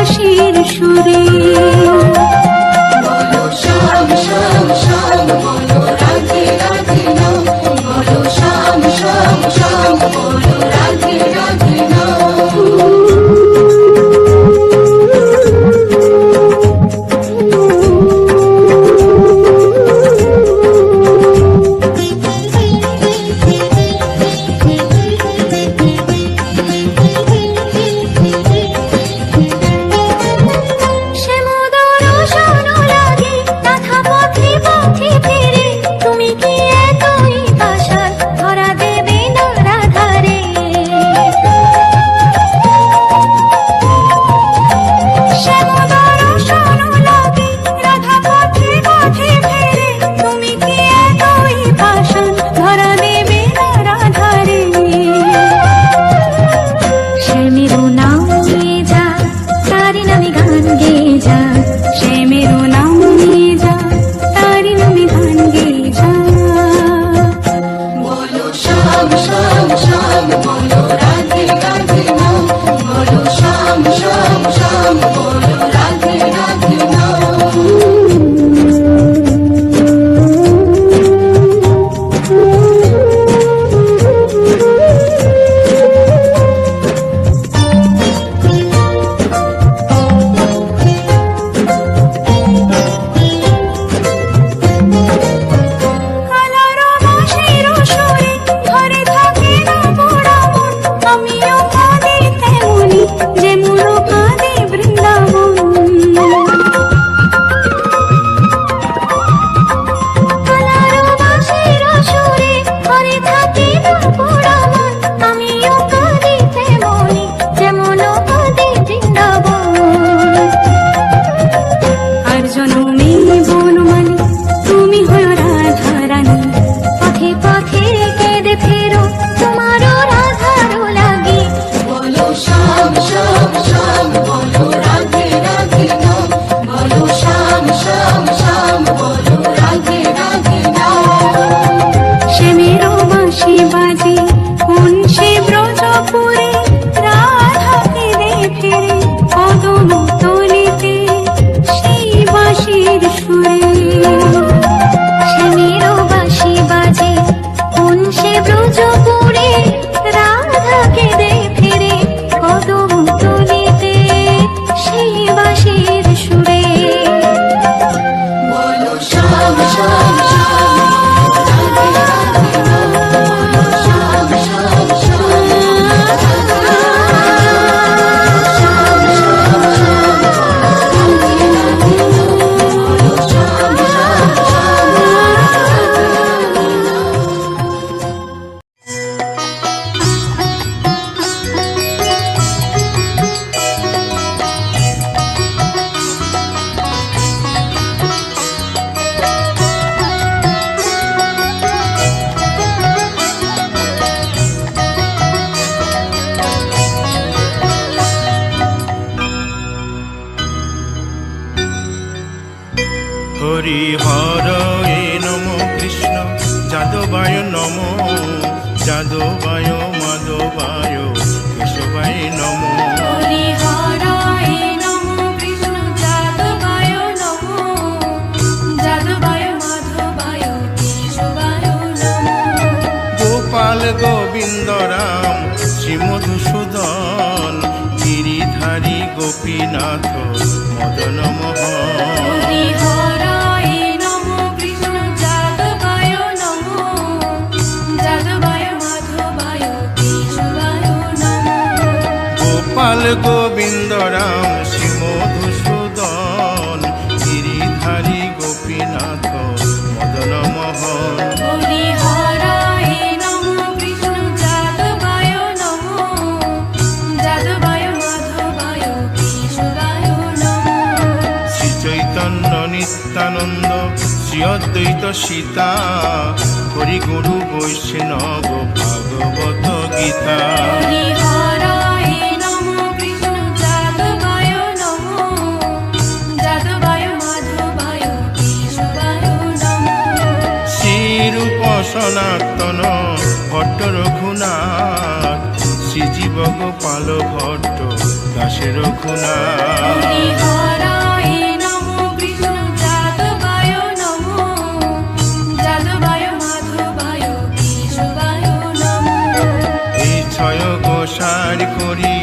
বাঁশির সুরে। বলো শ্যাম শ্যাম শ্যাম, বলো রাধে রাধে নাম, বলো শ্যাম শ্যাম শ্যাম, বলো রাধে রাধে নাম। হরিহরয়ে নমো কৃষ্ণ যাদবায় নমো, যাদবায় মাধবায় কেশবায় নমো। হরিহরায় নমো কৃষ্ণ যাদবায় নমো, যাদবায় মাধবায় কেশবায় নমো। গোপাল গোবিন্দ রাম শ্রী মধুসূদন, গিরিধারী গোপীনাথ মদন মোহন। হরিহরায় নমো কৃষ্ণ যাদবায় নমো, যাদবায় মাধবায় কেশবায় নমো। গোপাল গোবিন্দ রাম শ্রী মধুসূদন, গিরিধারী গোপীনাথ মদন মোহন। হরিহরায় নমো কৃষ্ণ যাদবায় নমো, যাদবায় মাধবায় কেশবায় নমো। শ্রী চৈতন্য নিত্যানন্দ শ্রী অদ্বৈত সীতা, হরি গুরু বৈষ্ণব ভাগবত গীতা। হরিহরায় নমো কৃষ্ণ যাদবায় নমো, যাদবায় মাধবায় কেশবায় নমো। শ্রীরূপ সনাতন ভট্ট রঘুনাথ, শ্রীজীব গোপাল ভট্ট দাসে রঘুনাথ। হরি হরায় নমো কৃষ্ণ যাদবায় নমো যাদবায় মাধবায় কেশবায় নমো। এই ছয় গোসার করি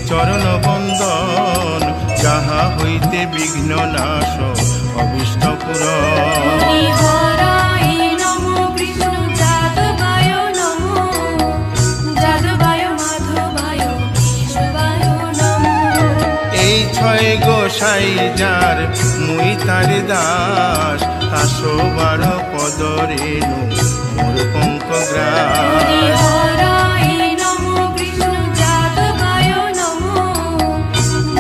চরণ বন্দন, যাহা হইতে বিঘ্ন নাশ অবিষ্ট পূরণ। হরি হরায় নমো কৃষ্ণ যাদবায় নমো যাদবায় মাধবায় কেশবায় নমো। এই ছয় গোসাই যার মুই তার দাস, 112 পদ রেণু মোর পঙ্কগ্রাস। হরি হরায় নমো কৃষ্ণ যাদবায় নমো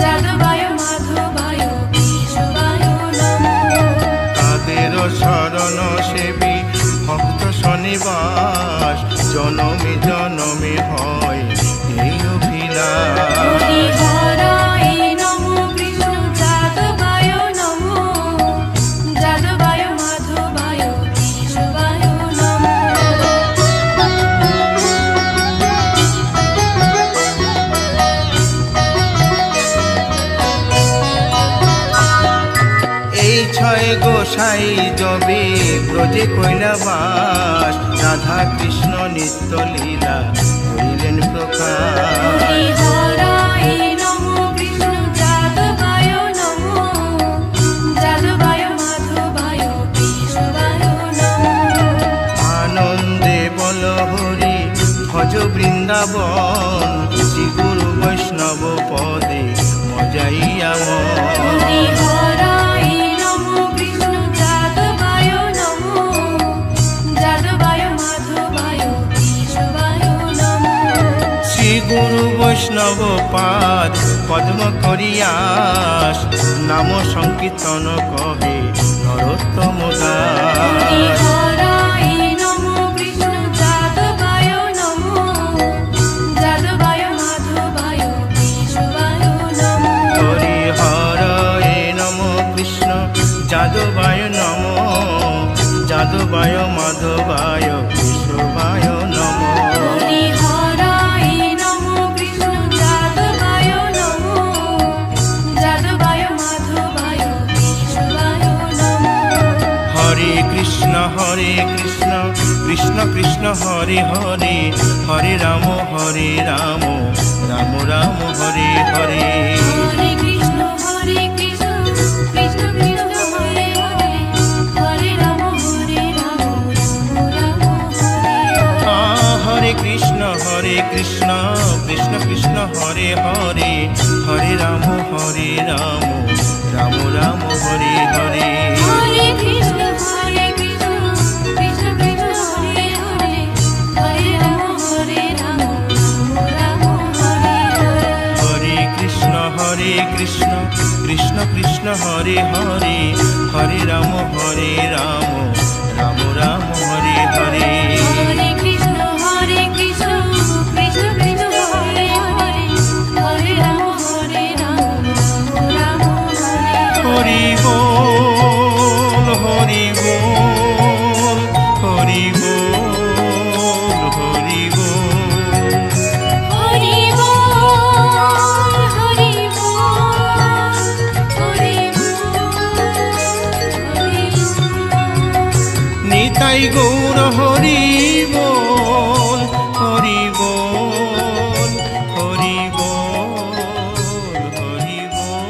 যাদবায় মাধবায় কেশবায় নমো। তাদের শরণ সেবী ভক্ত শনিবাস, জনমে জনমে হয় এই অভিলাষ। হরি হরায় নমো কৃষ্ণ যাদবায় নমো যাদবায় মাধবায় কেশবায় নমো। এই ছয় গোসাই যবে ব্রজে কৈলাবাস, রাধা কৃষ্ণ নিত্য লীলা করিলেন প্রকাশ। হরি হরায় নমো কৃষ্ণ যাদবায় নমো যাদবায় মাধবায় কেশবায় নমো। আনন্দে বল হরি ভজ বৃন্দাবন, শ্রী গুরু বৈষ্ণব পদে মজাইয়া হরি মন। হরায় নমো কৃষ্ণ যাদবায় নমো যাদবায় মাধবায় কেশবায় নমো। শ্রী গুরু বৈষ্ণব পাদ পদ্ম করিয়াস, নাম সংকীর্তন কহে নরোত্তম হরি দাস। হরায় নমো কৃষ্ণ যাদবায় নমো যাদবায় মাধবায় কেশবায় নমো। হরি হরে নম কৃষ্ণ যাদবায় নম, যাদবায় মাধবায় কেশবায় নম। হরি হরায় নমো কৃষ্ণ যাদবায় নমো যাদবায় মাধবায় কেশবায় নমো। হরে কৃষ্ণ কৃষ্ণ কৃষ্ণ হরে হরে, হরে রাম রাম রাম হরে হরে। হরে কৃষ্ণ কৃষ্ণ কৃষ্ণ হরে হরে, হরে রাম রাম রাম হরে হরে। হরে কৃষ্ণ কৃষ্ণ কৃষ্ণ হরে হরে, হরে রাম রাম রাম হরে হরে। হরে কৃষ্ণ কৃষ্ণ কৃষ্ণ হরে হরে, হরে রাম রাম রাম হরে হরে। হরে কৃষ্ণ কৃষ্ণ কৃষ্ণ হরে হরে, হরে রাম রাম রাম হরে হরে। হরে কৃষ্ণ কৃষ্ণ কৃষ্ণ হরে হরে, হরে রাম রাম হরে হরে। হরি বল হরি বল হরি বল হরি বল। হরি বল হরি বল হরি বল হরি বল। নিতাই গৌর হরি বল হরি বল হরি বল হরি বল।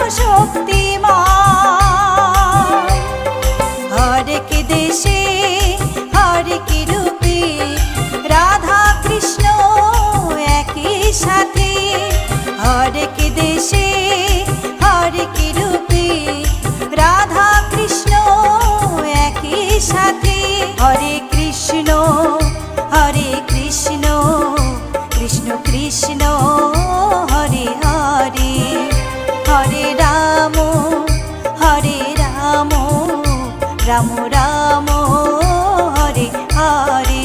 সর্বশক্তিমান। হরেক দেশে হরেক রূপে রাধা কৃষ্ণ একই সাথে। হরেক দেশে হরেক রূপে রাধা কৃষ্ণ একই সাথে। হরে কৃষ্ণ কৃষ্ণ কৃষ্ণ হরে হরে। হরে রাম রাম রাম হরে হরে।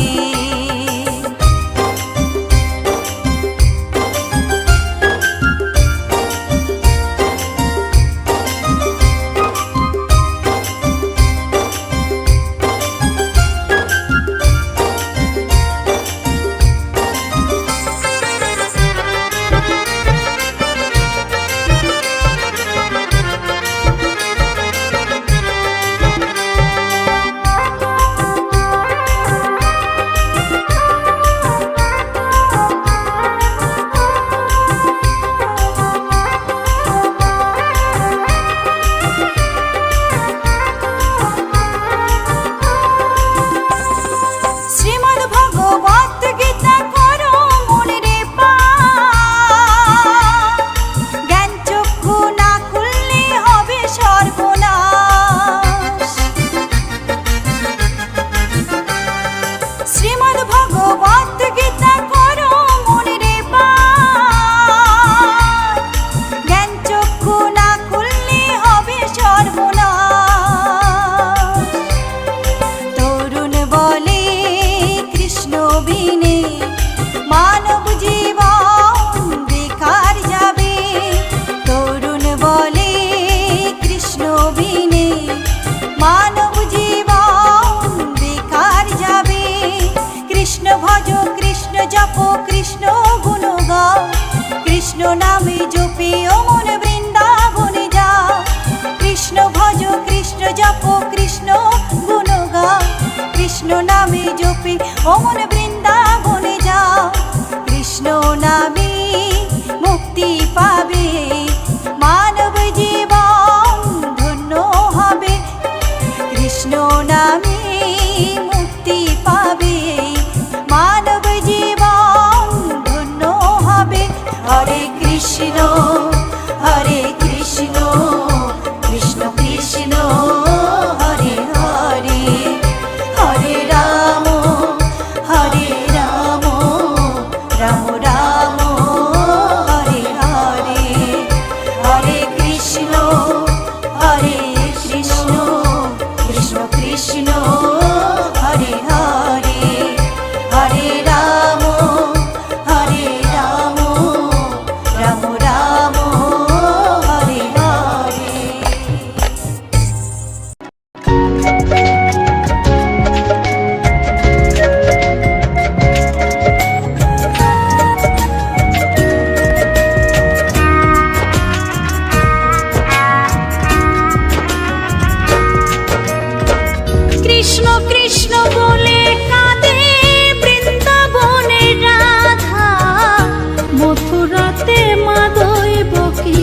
শ্রীমদ্ ভগবত গীতা করো মনে পাঠ। জ্ঞান চক্ষু না খুললে হবে সর্বনাশ। শ্রীমদ্ ভগবত গীতা করো মনে পাঠ। জ্ঞান চক্ষু না খুললে হবে সর্বনাশ। তরুণ বলে কৃষ্ণ বিনে মানব জীবন বেকার যাবে। তরুণ বলে কৃষ্ণ বিনে মানব জীবন বেকার যাবে। কৃষ্ণ ভজ কৃষ্ণ জপ কৃষ্ণ গুণ গাও। কৃষ্ণ নামে জপে ও মন বৃন্দাবনে যাও। কৃষ্ণ ভজ কৃষ্ণ জপ কৃষ্ণ গুণ গাও। কৃষ্ণ নামে জপে ও মন বৃন্দাবনে যাও। কৃষ্ণ নামে মুক্তি পাবে মানব জীবন ধন্য হবে। কৃষ্ণ নামে মুক্তি পাবে মানব জীবন ধন্য হবে। হরে কৃষ্ণ কৃষ্ণ কৃষ্ণ হরে হরে। হরে রাম রাম রাম হরে হরে। হরে কৃষ্ণ কৃষ্ণ কৃষ্ণ হরে হরে। হরে রাম রাম রাম হরে হরে। কৃষ্ণ কৃষ্ণ বলে কাঁদে বৃন্দাবনে রাধা। মথুরাতে মা দৈবকী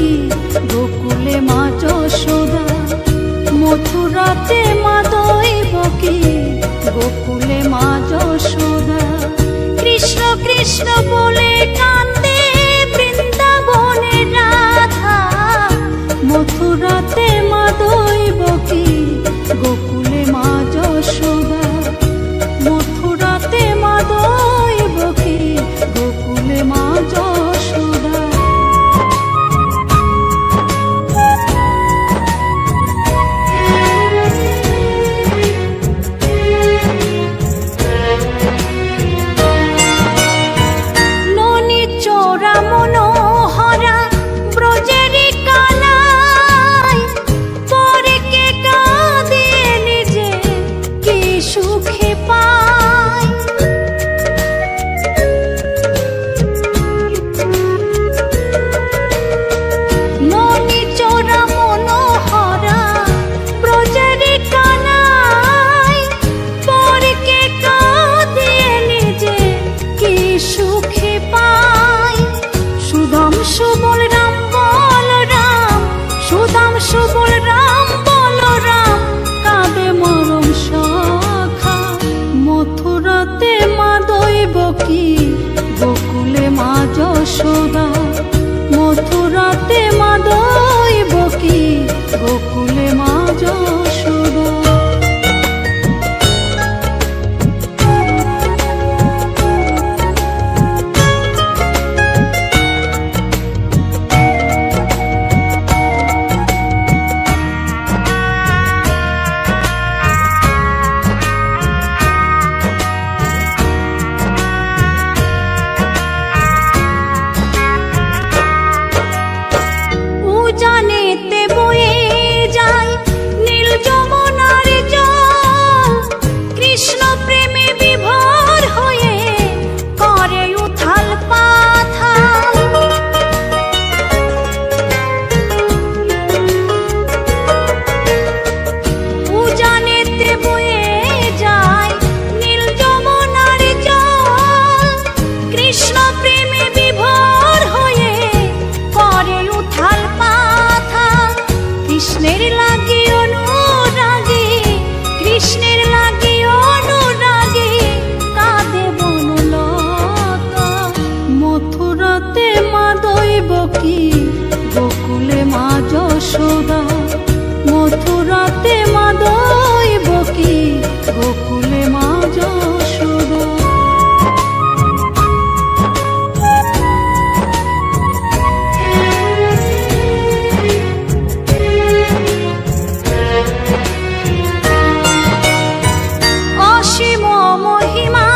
গোকুলে মা যশোদা। মথুরাতে মা দৈবকী গোকুলে মা যশোদা। কৃষ্ণ কৃষ্ণ বলে কাঁদে বৃন্দাবনে রাধা। মথুরাতে মা দৈবকী গোকুলে মা যশোদা। মথুরাতে মা দৈবকী গোকুলে মা যশোদা। যশোদা মথুরাতে মা দৈবকী গোকুলে মা যশোদা জানেতে বয়ে যায় নীল যমুনার জল কৃষ্ণ প্রেমে বিভোর হয়ে করে উথাল পাথাল জানেতে বয়ে যায় নীল যমুনার জল কৃষ্ণ প্রেমে বিভোর হয়ে করে উথাল কৃষ্ণের লাগি অনুরাগে কৃষ্ণের লাগি অনুরাগে কাঁদে বনলতা মথুরাতে মা দৈবকী গোকুলে মা যশোদা মথুরাতে মা দৈবকী গোকুলে মা যশোদা অসীম মহিমা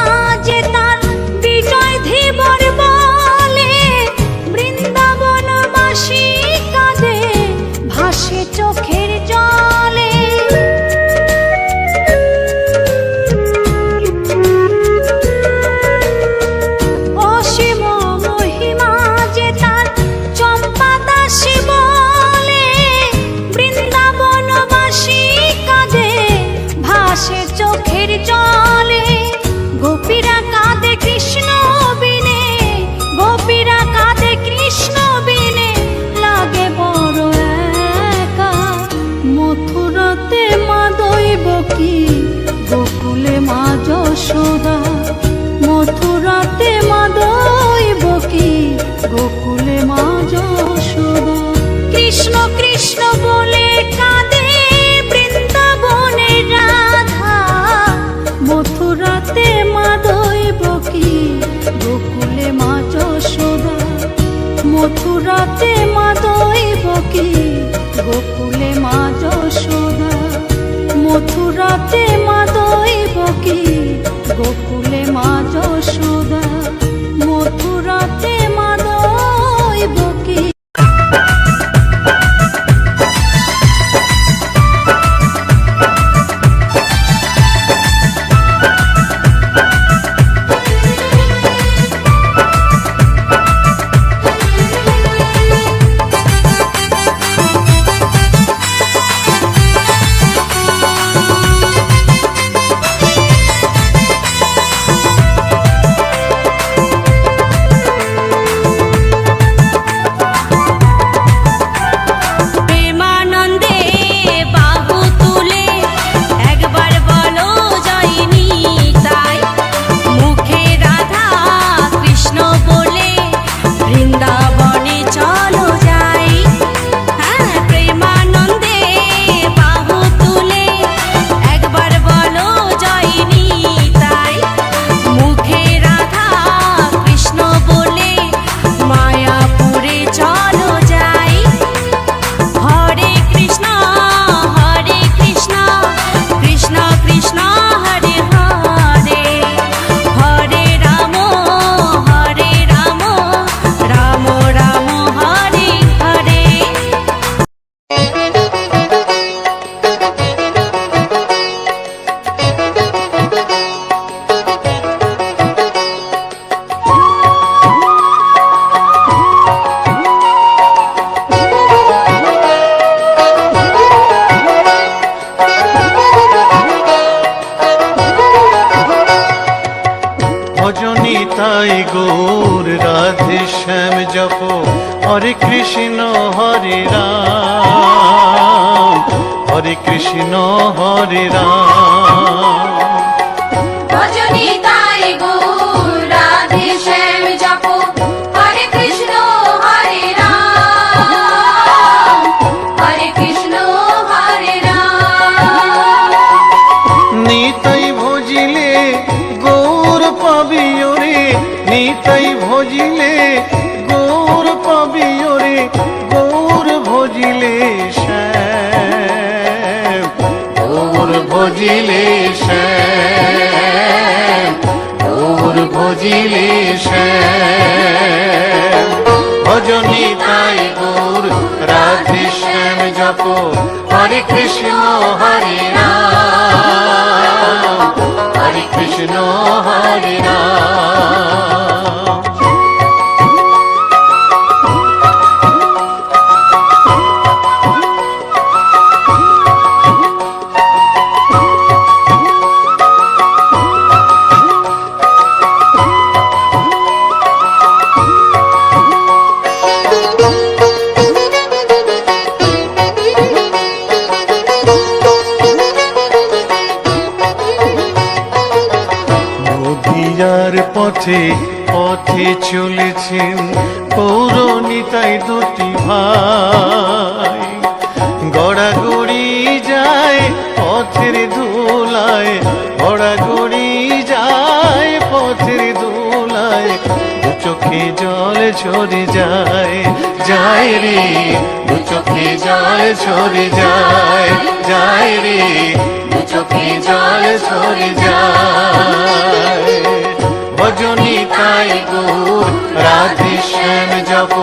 যে তার বিজয় ধীবর বলে বৃন্দাবনবাসী কাঁদে ভাসে চোখের জলে অসীম মহিমা যে তার চম্পা দাসী বলে বৃন্দাবনবাসী কাঁদে ভাসে চোখের জলে গোপীরা কাঁদে কৃষ্ণ বিনে গোপীরা কাঁদে কৃষ্ণ বিনে লাগে বড় একা মথুরাতে মা দৈবকী গোকুলে মা যশোদা মথুরাতে মা দৈবকী গোকুলে মা যশোদা কৃষ্ণ কৃষ্ণ বলে কাঁদে বৃন্দাবনের রাধা মথুরাতে মা দৈবকী গোকুলে মা যশোদা মথুরাতে মা দৈবকী গোকুলে মা যশোদা মথুরাতে মা দৈবকী গোকুলে মা যশোদা মথুরাতে মা দৈবকী তাই গৌর রাধে শ্যাম জপ হরে কৃষ্ণ হরে রাম হরে কৃষ্ণ হরে রাম ভজনি তাই গৌর রাধে শ্যাম জপ হরে কৃষ্ণ পাবি ওরে নিতাই ভজিলে, গৌর পাবি ওরে গৌর ভজিলে শ্যাম, গৌর ভজিলে শ্যাম, গৌর ভজিলে শ্যাম। ভজনী তাই গৌর রাধে শ্যাম জপ, হরে কৃষ্ণ হরে রাম, হরে কৃষ্ণ হরে রাম। নদিয়ার পথে পথে চলেছেন পৌরনিতাই দুটি ভাই, গড়াগড়ি যায় পথের ধুলায়, গড়াগড়ি যায় পথের ধুলায়, দু চোখে জল ঝরে যায়, যায় রে দু চোখে জল ঝরে যায়, যায় রে দু চোখে জল ঝরে যায়। ভজনী তাই গৌর রাধে শ্যাম জপ,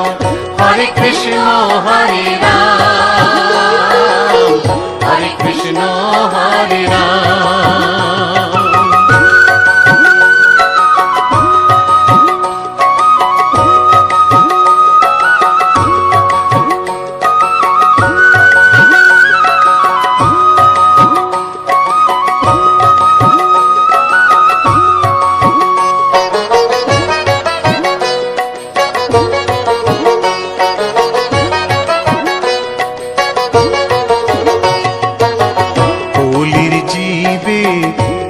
হরে কৃষ্ণ হরে রাম, হরে কৃষ্ণ হরে রাম।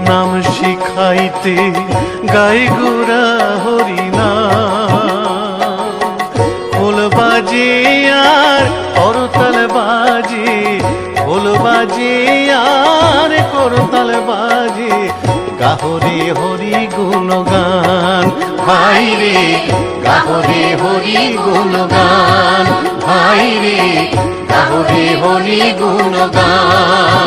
নাম শিখাইতে গাই গোরা হরিনাম, খোল বাজে আর করতাল বাজে, খোল বাজে আর করতাল বাজে, গাহরে হরি গুণগান ভাই রে, গাহরে হরি গুণগান ভাই রে, গাহরে হরি গুণগান।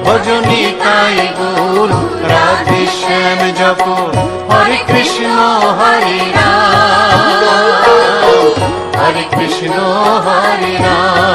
ভজনী তাই গৌর রাধে শ্যাম জপ, হরে কৃষ্ণ হরে রাম, হরে কৃষ্ণ হরে রাম।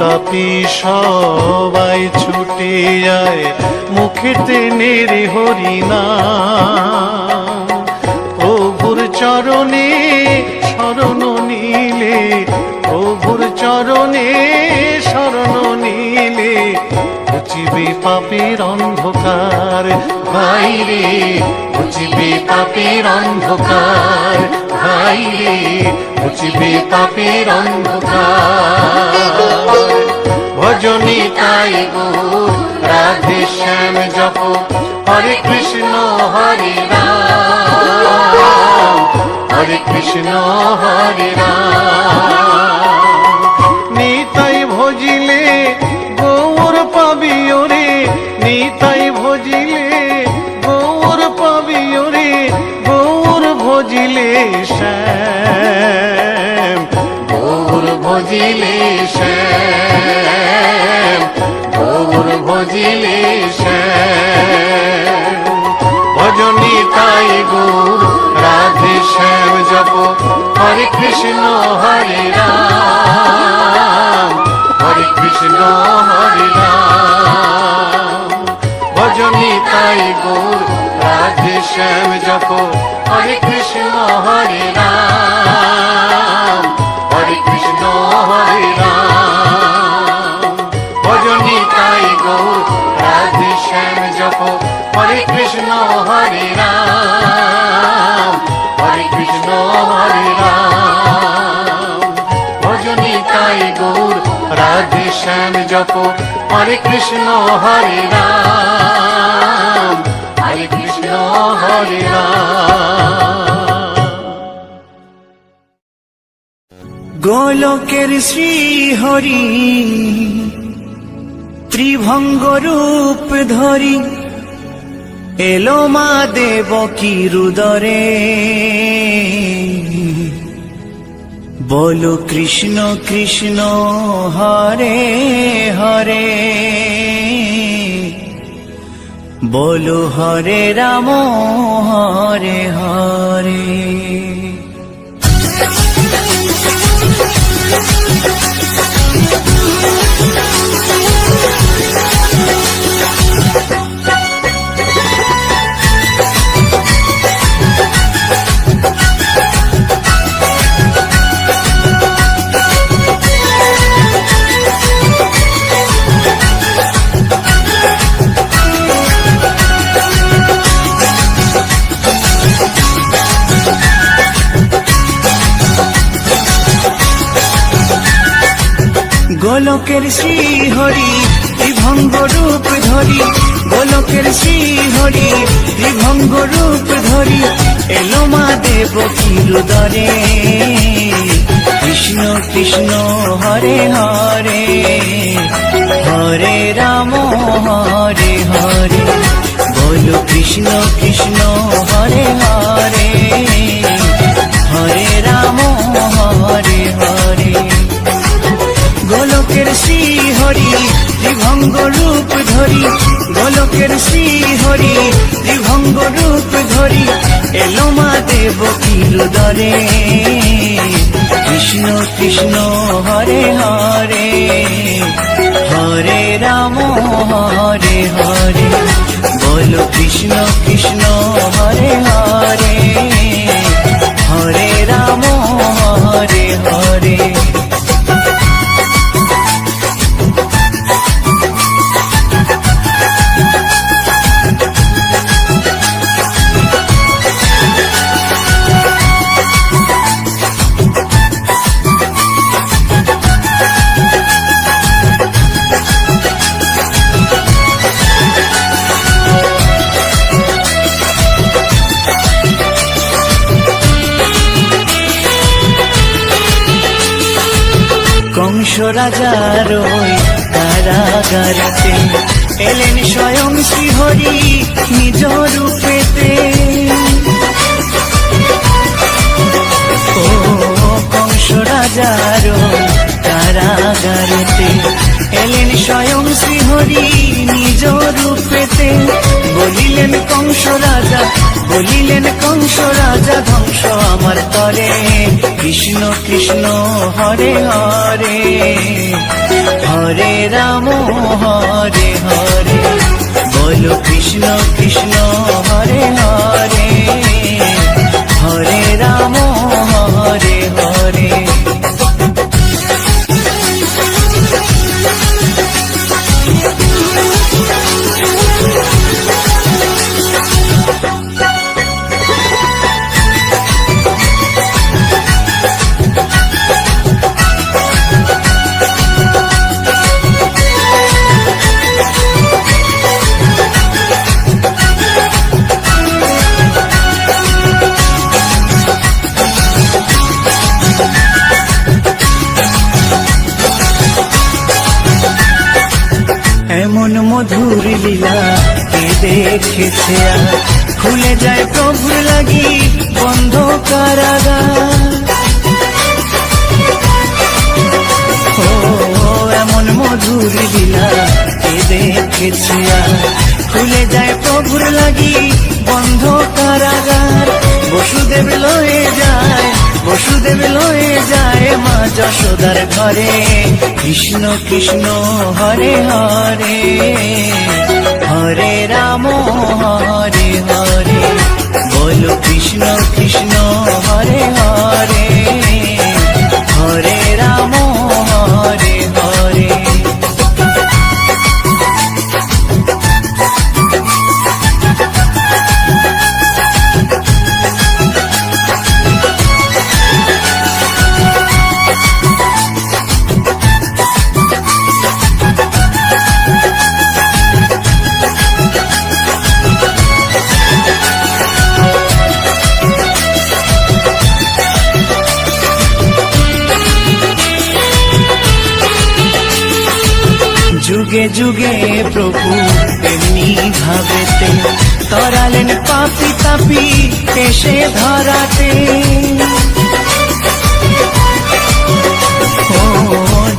তাপি সবাই ছুটে যায় মুখেতে নেড়ে হরিনাম, প্রভুর চরণে শরণ নিলে, প্রভুর চরণে শরণ নিলে, ঘুচিবে পাপের অন্ধকার ভাই রে, ঘুচিবে পাপের অন্ধকার ভাই রে, ঘুচিবে পাপের অন্ধকার। ভজনী তাই গৌর রাধে শ্যাম জপ, হরে কৃষ্ণ হরে রাম, হরে কৃষ্ণ হরে রাম। নিতাই ভজিলে গৌর পাবি ওরে, নিতাই ভজিলে গৌর পাবি ওরে গৌর ভজিলে শ্যাম, গৌর ভজিলে শ্যাম, গৌর ভজিলে শ্যাম। ভজনী তাই গৌর রাধে শ্যাম জপ, হরে কৃষ্ণ হরে রাম, হরে কৃষ্ণ হরে রাম। ভজনী তাই গৌর রাধে শ্যাম জপ, হরে কৃষ্ণ হরে রাম, হরে কৃষ্ণ হরে রাম। ভজনী তাই গৌর রাধে শ্যাম জপ, হরে কৃষ্ণ হরে রাম, শ্যাম জপ হরে কৃষ্ণ হরে রাম হরে কৃষ্ণ হরে রাম। গোলকের শ্রী হরি ত্রিভঙ্গ রূপ ধরি এলো মা দেবকীর উদরে। বলো কৃষ্ণ কৃষ্ণ হরে হরে, বলো হরে রাম হরে হরে। গোলকের শ্রী হরি ত্রিভঙ্গ রূপ ধরি, গোলকের শ্রী হরি ত্রিভঙ্গ রূপ ধরি এলো মা দেবকীর উদরে। কৃষ্ণ কৃষ্ণ হরে হরে, হরে রাম হরে হরে, বলো কৃষ্ণ কৃষ্ণ হরে হরে, হরে রাম হরে হরে। গোলকের শ্রী হরি ত্রিভঙ্গ রূপ ধরি, গোলকের শ্রী হরি ত্রিভঙ্গ রূপ ধরি এলো মা দেবকীর উদরে। কৃষ্ণ কৃষ্ণ হরে হরে, হরে রাম হরে হরে, বলো কৃষ্ণ কৃষ্ণ হরে হরে, হরে রাম হরে হরে। কংস রাজার ওই কারাগারেতে এলেন স্বয়ং শ্রীহরি নিজ রূপেতে। ও কংস রাজার ওই কারাগারেতে এলেন স্বয়ং শ্রীহরি নিজ রূপেতে। বলিলেন কংস রাজা, বলিলেন কংস রাজা ধ্বংস আমার তরে। কৃষ্ণ কৃষ্ণ হরে হরে, হরে রাম হরে হরে, বলো কৃষ্ণ কৃষ্ণ হরে হরে, হরে রাম হরে হরে। এমন মধুর লীলা কে দেখেছে আর, খুলে যায় প্রভুর লাগি বন্ধ কারাগার। ও এমন মধুর লীলা কে দেখেছে আর, খুলে যায় প্রভুর লাগি বন্ধ কারাগার। বসুদেব লয়ে যায়, বসুদেব লয়ে যায় মা যশোদার ঘরে। কৃষ্ণ কৃষ্ণ হরে হরে, হরে রাম হরে হরে, বলো কৃষ্ণ কৃষ্ণ হরে হরে, হরে রাম হরে হরে। যুগে যুগে প্রভু তেমনি ভাবেতে তরালেন পাপি তাপি এসে ধরাতে। ও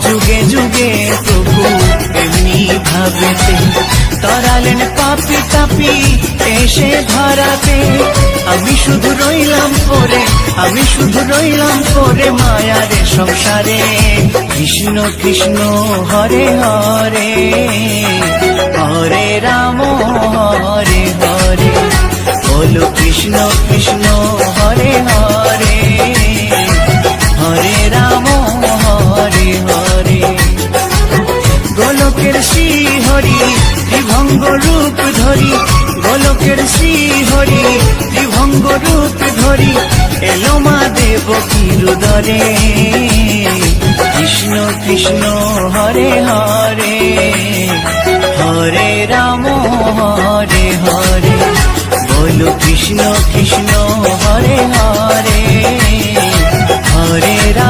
যুগে যুগে প্রভু তেমনি ভাবেতে তরালেন পাপি তাপি এসে ধরাতে। আমি শুধু রইলাম পরে, আমি শুধু রইলাম পরে মায়ার সংসারে। কৃষ্ণ কৃষ্ণ হরে হরে, হরে রাম হরে হরে, বলো কৃষ্ণ কৃষ্ণ হরে হরে, হরে রাম হরে হরে। গোলকের শ্রী হরি ত্রিভঙ্গ রূপ ধরি, গোলকের শ্রী হরি ত্রিভঙ্গ রূপ ধরি, এলো মা দেবকীর উদরে। কৃষ্ণ কৃষ্ণ হরে হরে, হরে রাম হরে হরে, বলো কৃষ্ণ কৃষ্ণ হরে হরে, হরে রাম